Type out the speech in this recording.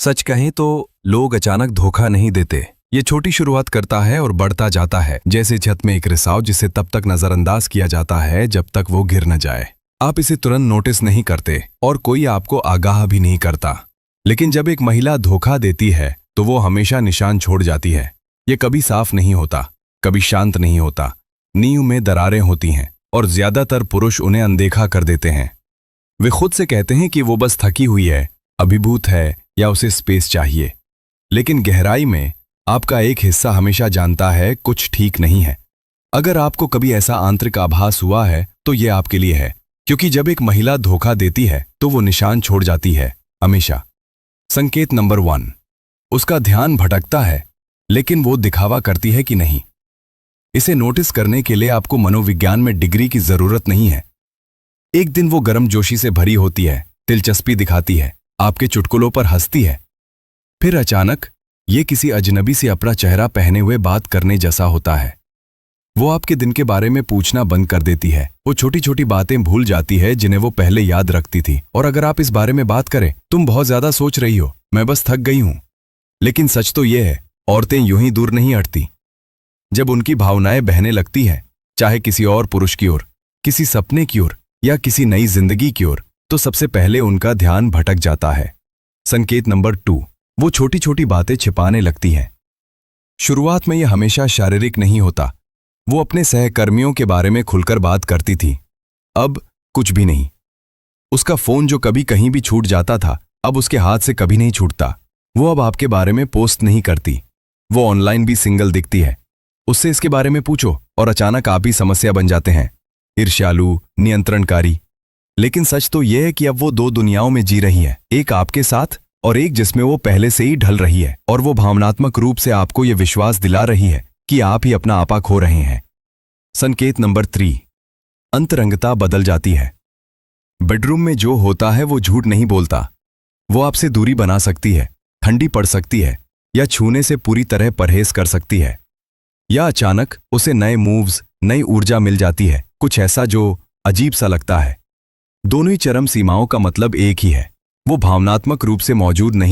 सच कहें तो लोग अचानक धोखा नहीं देते। ये छोटी शुरुआत करता है और बढ़ता जाता है, जैसे छत में एक रिसाव जिसे तब तक नजरअंदाज किया जाता है जब तक वो गिर न जाए। आप इसे तुरंत नोटिस नहीं करते और कोई आपको आगाह भी नहीं करता, लेकिन जब एक महिला धोखा देती है तो वो हमेशा निशान छोड़ जाती है। ये कभी साफ नहीं होता, कभी शांत नहीं होता, नींव में दरारें होती हैं और ज्यादातर पुरुष उन्हें अनदेखा कर देते हैं। वे खुद से कहते हैं कि वो बस थकी हुई है, अभिभूत है या उसे स्पेस चाहिए, लेकिन गहराई में आपका एक हिस्सा हमेशा जानता है कुछ ठीक नहीं है। अगर आपको कभी ऐसा आंतरिक आभास हुआ है तो ये आपके लिए है, क्योंकि जब एक महिला धोखा देती है तो वो निशान छोड़ जाती है, हमेशा। संकेत नंबर 1, उसका ध्यान भटकता है लेकिन वो दिखावा करती है कि नहीं। इसे नोटिस करने के लिए आपको मनोविज्ञान में डिग्री की जरूरत नहीं है। एक दिन वो गर्मजोशी से भरी होती है, दिलचस्पी दिखाती है, आपके चुटकुलों पर हंसती है। फिर अचानक ये किसी अजनबी से अपना चेहरा पहने हुए बात करने जैसा होता है। वो आपके दिन के बारे में पूछना बंद कर देती है। वो छोटी छोटी बातें भूल जाती है जिन्हें वो पहले याद रखती थी, और अगर आप इस बारे में बात करें, तुम बहुत ज्यादा सोच रही हो, मैं बस थक गई हूं। लेकिन सच तो यह है, औरतें यूं ही दूर नहीं हटती। जब उनकी भावनाएं बहने लगती हैं, चाहे किसी और पुरुष की ओर, किसी सपने की ओर या किसी नई जिंदगी की ओर, तो सबसे पहले उनका ध्यान भटक जाता है। संकेत नंबर 2, वो छोटी छोटी बातें छिपाने लगती हैं। शुरुआत में यह हमेशा शारीरिक नहीं होता। वो अपने सहकर्मियों के बारे में खुलकर बात करती थी, अब कुछ भी नहीं। उसका फोन जो कभी कहीं भी छूट जाता था, अब उसके हाथ से कभी नहीं छूटता। वो अब आपके बारे में पोस्ट नहीं करती। वो ऑनलाइन भी सिंगल दिखती है। उससे इसके बारे में पूछो और अचानक आप ही समस्या बन जाते हैं, ईर्ष्यालु, नियंत्रणकारी। लेकिन सच तो यह है कि अब वो 2 दुनियाओं में जी रही है, एक आपके साथ और एक जिसमें वो पहले से ही ढल रही है, और वो भावनात्मक रूप से आपको यह विश्वास दिला रही है कि आप ही अपना आपा खो रहे हैं। संकेत नंबर 3, अंतरंगता बदल जाती है। बेडरूम में जो होता है वो झूठ नहीं बोलता। वो आपसे दूरी बना सकती है, ठंडी पड़ सकती है, या छूने से पूरी तरह परहेज कर सकती है, या अचानक उसे नए मूव्स, नई ऊर्जा मिल जाती है, कुछ ऐसा जो अजीब सा लगता है। दोनों ही चरम सीमाओं का मतलब एक ही है, वो भावनात्मक रूप से मौजूद नहीं